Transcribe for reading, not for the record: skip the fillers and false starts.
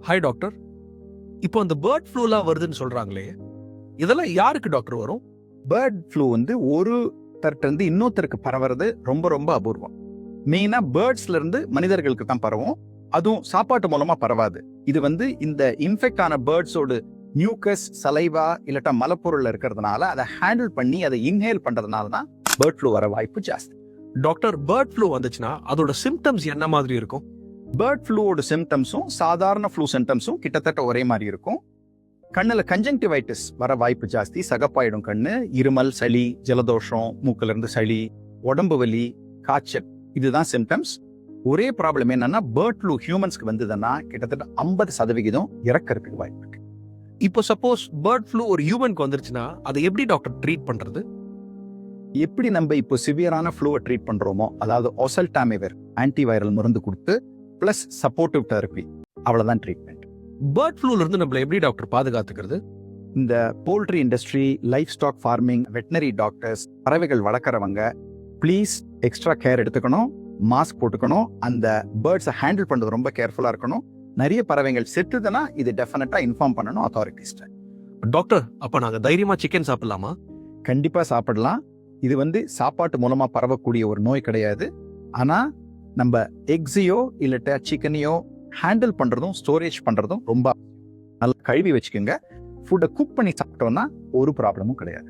Hi doctor. இப்போ அந்த bird ஃப்ளூலாம் வருதுன்னு சொல்றாங்களே, இதெல்லாம் யாருக்கு டாக்டர் வரும்? பேர்ட் ஃப்ளூ ஒருத்தர்கிட்ட இருந்து இன்னொருத்தருக்கு பரவுறது ரொம்ப ரொம்ப அபூர்வம். மெயினா பேர்ட்ஸ்ல இருந்து மனிதர்களுக்கு தான் பரவும். அதுவும் சாப்பாட்டு மூலமா பரவாது. இது இந்த இன்ஃபெக்ட் ஆன பேர்ட்ஸோட மியூக்கஸ், சலைவா இல்லாட்டா மலப்பொருள் இருக்கிறதுனால அதை ஹேண்டில் பண்ணி அதை இன்ஹேல் பண்றதுனால தான் பேர்ட் ஃப்ளூ வர வாய்ப்பு ஜாஸ்தி. டாக்டர், பேர்ட் ஃப்ளூ வந்துச்சுன்னா அதோட சிம்டம்ஸ் என்ன மாதிரி இருக்கும்? பேர்ட் ஃப்ளூவோட சிம்டம்ஸும் சாதாரண ஃப்ளூ சிம்டம்ஸும் கிட்டத்தட்ட ஒரே மாதிரி இருக்கும். கண்ணுல கன்ஜங்டிவைட்டிஸ் வர வாய்ப்பு ஜாஸ்தி. சகப்பாயிடும் கண்ணு, இருமல், சளி, ஜலதோஷம், மூக்குல இருந்து சளி, உடம்பு வலி, காய்ச்சல், இதுதான் சிம்டம்ஸ். ஒரே ப்ராப்ளம் என்னன்னா பேர்ட் ஃப்ளூ ஹியூமன்ஸ்க்கு வந்ததுன்னா கிட்டத்தட்ட 50% இறக்கறதுக்கு வாய்ப்பு இருக்கு. இப்போ சப்போஸ் பேர்ட் ஃப்ளூ ஒரு ஹியூமனுக்கு வந்துருச்சுன்னா அதை எப்படி டாக்டர் ட்ரீட் பண்றது? எப்படி நம்ம இப்போ சிவியரான ஃப்ளூவை ட்ரீட் பண்றோமோ, அதாவது ஒசல்டாமிவிர் ஆன்டிவைரல் மருந்து கொடுத்து பிளஸ் சப்போர்ட்டிவ் தெரப்பி, அவ்வளவுதான் ட்ரீட்மெண்ட். பேர்ட் ஃப்ளூல இருந்து நம்மள எப்படி டாக்டர் பாதுகாத்துக்கிறது? இந்த poultry industry, livestock farming, veterinary doctors, பறவைகள் வளர்க்குறவங்க ப்ளீஸ் எக்ஸ்ட்ரா கேர் எடுத்துக்கணும், மாஸ்க் போட்டுக்கணும், அந்த பேர்ட்ஸை ஹேண்டில் பண்றது ரொம்ப கேர்ஃபுல்லா இருக்கணும். நிறைய பறவைகள் செத்துதுன்னா இது டெஃபினட்டா இன்ஃபார்ம் பண்ணணும் அத்தாரிட்டிஸ்ட. டாக்டர், அப்ப நாங்க தைரியமா சிக்கன் சாப்பிடலாமா? கண்டிப்பா சாப்பிடலாம். இது சாப்பாட்டு மூலமா பரவக்கூடிய ஒரு நோய் கிடையாது. ஆனா நம்ம எக்ஸையோ இல்லட்ட சிக்கனையோ ஹேண்டில் பண்றதும் ஸ்டோரேஜ் பண்றதும் ரொம்ப நல்லா கழுவி வச்சுக்கோங்க. ஃபுட்டை குக் பண்ணி சாப்பிட்டோம்னா ஒரு ப்ராப்ளமும் கிடையாது.